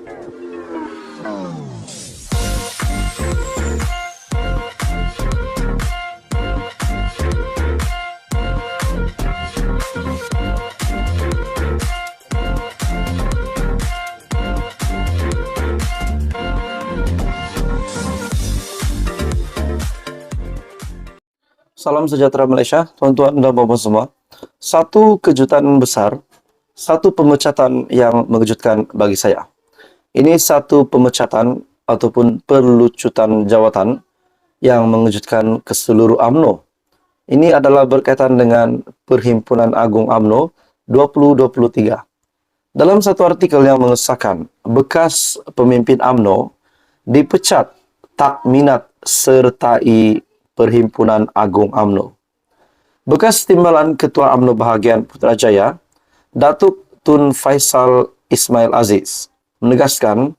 Salam sejahtera Malaysia, tuan-tuan dan puan-puan semua. Satu kejutan besar, satu pemecatan yang mengejutkan bagi saya. Ini satu pemecatan ataupun perlucutan jawatan yang mengejutkan ke seluruh UMNO. Ini adalah berkaitan dengan Perhimpunan Agung UMNO 2023. Dalam satu artikel yang mengesahkan, bekas pemimpin UMNO dipecat tak minat sertai Perhimpunan Agung UMNO. Bekas Timbalan Ketua UMNO Bahagian Putrajaya, Datuk Tun Faisal Ismail Aziz, menegaskan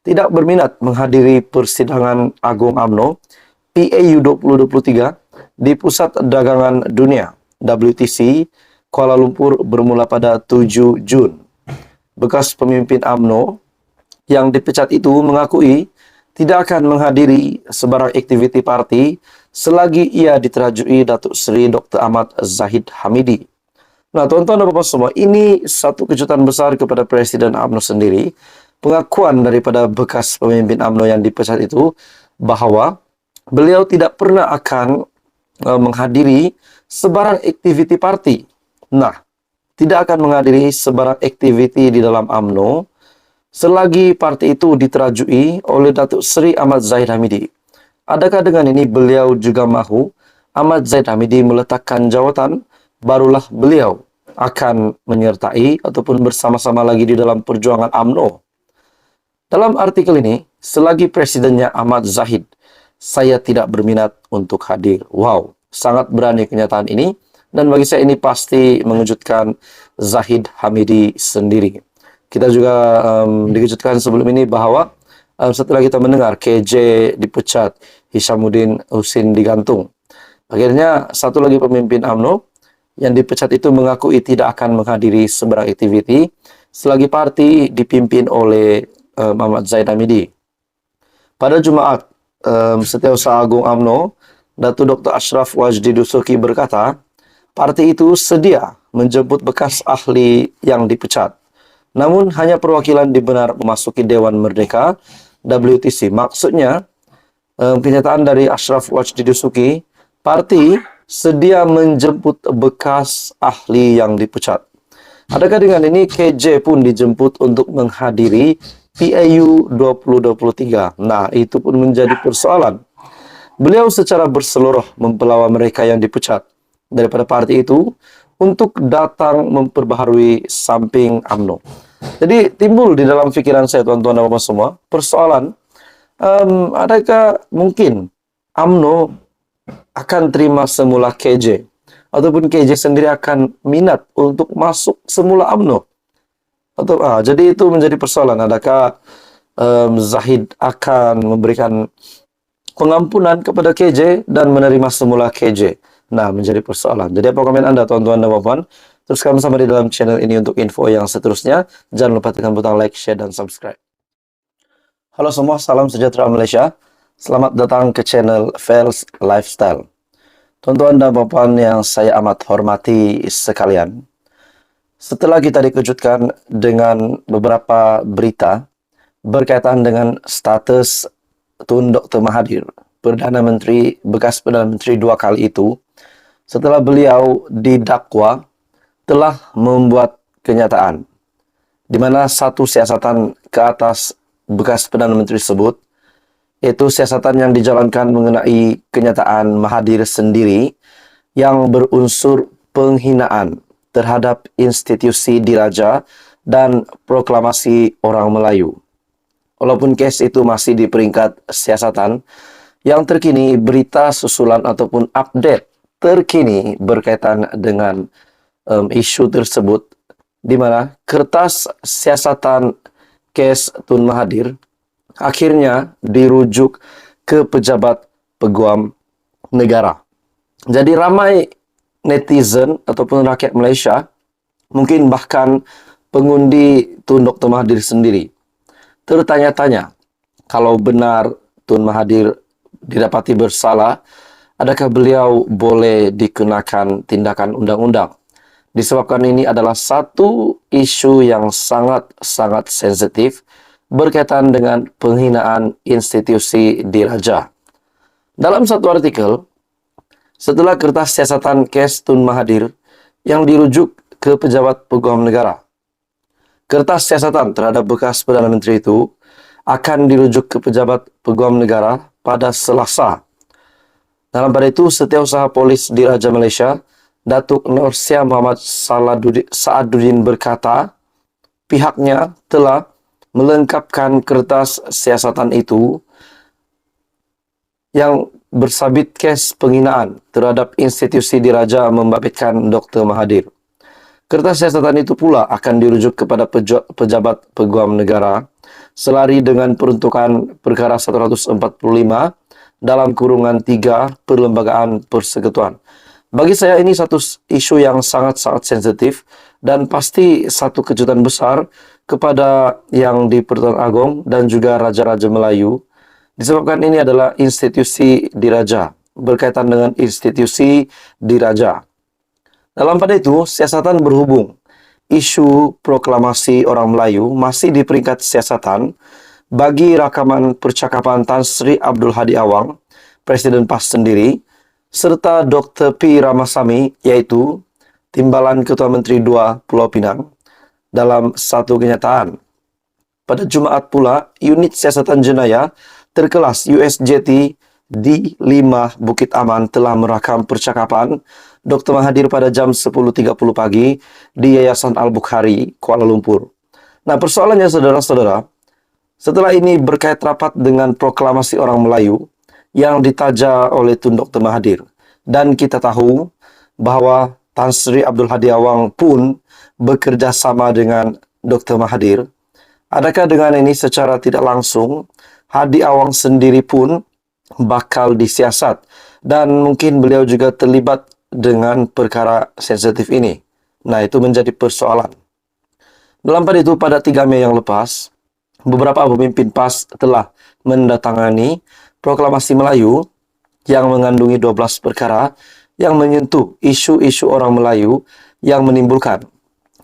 tidak berminat menghadiri persidangan Agung UMNO PAU 2023 di Pusat Dagangan Dunia WTC Kuala Lumpur bermula pada 7 Jun. Bekas pemimpin UMNO yang dipecat itu mengakui tidak akan menghadiri sebarang aktiviti parti selagi ia diterajui Datuk Seri Dr. Ahmad Zahid Hamidi. Nah, tuan-tuan dan puan semua, ini satu kejutan besar kepada Presiden UMNO sendiri. Pengakuan daripada bekas pemimpin UMNO yang dipecat itu bahawa beliau tidak pernah akan menghadiri sebarang aktiviti parti. Nah, tidak akan menghadiri sebarang aktiviti di dalam UMNO selagi parti itu diterajui oleh Datuk Seri Ahmad Zahid Hamidi. Adakah dengan ini beliau juga mahu Ahmad Zahid Hamidi meletakkan jawatan, barulah beliau akan menyertai ataupun bersama-sama lagi di dalam perjuangan UMNO? Dalam artikel ini, selagi presidennya Ahmad Zahid, saya tidak berminat untuk hadir. Wow, sangat berani kenyataan ini, dan bagi saya ini pasti mengejutkan Zahid Hamidi sendiri. Kita juga dikejutkan sebelum ini bahawa setelah kita mendengar KJ dipecat, Hishamuddin Husin digantung. Akhirnya satu lagi pemimpin UMNO yang dipecat itu mengakui tidak akan menghadiri sebarang aktiviti selagi parti dipimpin oleh Ahmad Zahid Hamidi. Pada Jumaat, Setiausaha Agung UMNO, Datuk Dr. Ashraf Wajdi Dusuki berkata, parti itu sedia menjemput bekas ahli yang dipecat. Namun hanya perwakilan dibenar memasuki Dewan Merdeka WTC. Maksudnya, kenyataan dari Ashraf Wajdi Dusuki, parti sedia menjemput bekas ahli yang dipecat. Adakah dengan ini KJ pun dijemput untuk menghadiri PAU 2023? Nah, itu pun menjadi persoalan. Beliau secara berseluruh mempelawa mereka yang dipecat daripada parti itu untuk datang memperbaharui samping UMNO. Jadi timbul di dalam fikiran saya, tuan-tuan dan puan semua, persoalan, adakah mungkin UMNO akan terima semula KJ, ataupun KJ sendiri akan minat untuk masuk semula UMNO? Atau, jadi itu menjadi persoalan. Adakah Zahid akan memberikan pengampunan kepada KJ dan menerima semula KJ? Nah, menjadi persoalan. Jadi apa komen anda, tuan-tuan dan puan-puan? Teruskan bersama di dalam channel ini untuk info yang seterusnya. Jangan lupa tekan butang like, share, dan subscribe. Halo semua, salam sejahtera Malaysia. Selamat datang ke channel Fels Lifestyle. Tuan-tuan dan puan-puan yang saya amat hormati sekalian, setelah kita dikejutkan dengan beberapa berita berkaitan dengan status Tun Dr. Mahathir, Perdana Menteri, bekas Perdana Menteri 2 kali itu, setelah beliau didakwa telah membuat kenyataan di mana satu siasatan ke atas bekas Perdana Menteri tersebut, yaitu siasatan yang dijalankan mengenai kenyataan Mahathir sendiri yang berunsur penghinaan terhadap institusi diraja dan proklamasi orang Melayu. Walaupun kes itu masih di peringkat siasatan, yang terkini berita susulan ataupun update terkini berkaitan dengan isu tersebut, di mana kertas siasatan kes Tun Mahathir akhirnya dirujuk ke pejabat peguam negara. Jadi ramai netizen ataupun rakyat Malaysia, mungkin bahkan pengundi Tun Dr. Mahathir sendiri, tertanya-tanya kalau benar Tun Mahathir didapati bersalah, adakah beliau boleh dikenakan tindakan undang-undang? Disebabkan ini adalah satu isu yang sangat-sangat sensitif berkaitan dengan penghinaan institusi diraja. Dalam satu artikel, setelah kertas siasatan kes Tun Mahathir yang dirujuk ke pejabat peguam negara, kertas siasatan terhadap bekas Perdana Menteri itu akan dirujuk ke pejabat peguam negara pada Selasa. Dalam pada itu, Setiausaha Polis Diraja Malaysia, Datuk Nur Syah Muhammad Saaduddin berkata, pihaknya telah melengkapkan kertas siasatan itu yang bersabit kes penghinaan terhadap institusi diraja membabitkan Dr. Mahathir. Kertas siasatan itu pula akan dirujuk kepada pejabat peguam negara selari dengan peruntukan perkara 145 dalam kurungan 3 Perlembagaan Persekutuan. Bagi saya ini satu isu yang sangat-sangat sensitif dan pasti satu kejutan besar kepada yang di Pertuan Agong dan juga Raja-Raja Melayu. Disebabkan ini adalah institusi diraja, berkaitan dengan institusi diraja. Dalam pada itu, siasatan berhubung. Isu proklamasi orang Melayu masih di peringkat siasatan bagi rakaman percakapan Tan Sri Abdul Hadi Awang, Presiden PAS sendiri, serta Dr. P. Ramasamy, yaitu Timbalan Ketua Menteri II Pulau Pinang, dalam satu kenyataan. Pada Jumaat pula, unit siasatan jenayah terkelas USJT D5 Bukit Aman telah merakam percakapan Dr. Mahathir pada jam 10.30 pagi di Yayasan Al-Bukhari, Kuala Lumpur. Nah, persoalannya saudara-saudara, setelah ini berkait rapat dengan proklamasi orang Melayu yang ditaja oleh Tun Dr. Mahathir. Dan kita tahu bahawa Tan Sri Abdul Hadi Awang pun bekerja sama dengan Dr. Mahathir. Adakah dengan ini secara tidak langsung Hadi Awang sendiri pun bakal disiasat dan mungkin beliau juga terlibat dengan perkara sensitif ini? Nah, itu menjadi persoalan. Dalam pada itu, pada 3 Mei yang lepas, beberapa pemimpin PAS telah mendatangani proklamasi Melayu yang mengandungi 12 perkara yang menyentuh isu-isu orang Melayu yang menimbulkan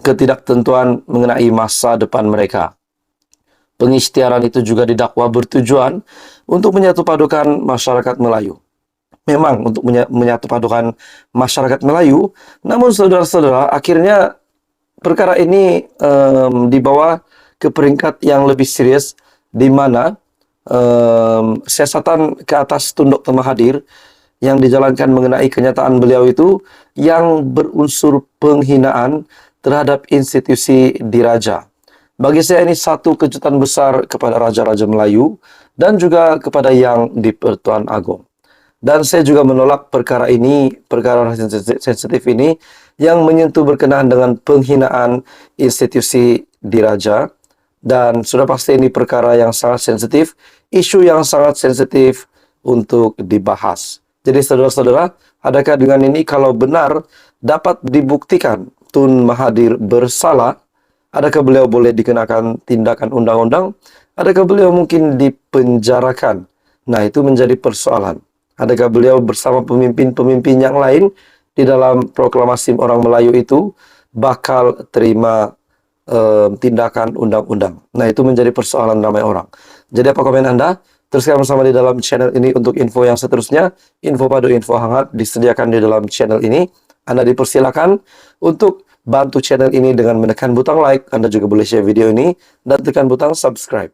ketidaktentuan mengenai masa depan mereka. Pengisytiharan itu juga didakwa bertujuan untuk menyatupadukan masyarakat Melayu. Memang untuk menyatupadukan masyarakat Melayu, namun saudara-saudara, akhirnya perkara ini dibawa ke peringkat yang lebih serius, di mana siasatan ke atas Tun Dr. Mahathir yang dijalankan mengenai kenyataan beliau itu yang berunsur penghinaan terhadap institusi diraja. Bagi saya ini satu kejutan besar kepada Raja-Raja Melayu dan juga kepada yang di Pertuan Agong. Dan saya juga menolak perkara ini, perkara sensitif ini yang menyentuh berkenaan dengan penghinaan institusi diraja. Dan sudah pasti ini perkara yang sangat sensitif, isu yang sangat sensitif untuk dibahas. Jadi saudara-saudara, adakah dengan ini kalau benar dapat dibuktikan Tun Mahathir bersalah, adakah beliau boleh dikenakan tindakan undang-undang? Adakah beliau mungkin dipenjarakan? Nah, itu menjadi persoalan. Adakah beliau bersama pemimpin-pemimpin yang lain di dalam proklamasi orang Melayu itu bakal terima tindakan undang-undang? Nah, itu menjadi persoalan ramai orang. Jadi apa komen Anda? Teruskan bersama di dalam channel ini untuk info yang seterusnya. Info padu, info hangat disediakan di dalam channel ini. Anda dipersilakan untuk bantu channel ini dengan menekan butang like. Anda juga boleh share video ini dan tekan butang subscribe.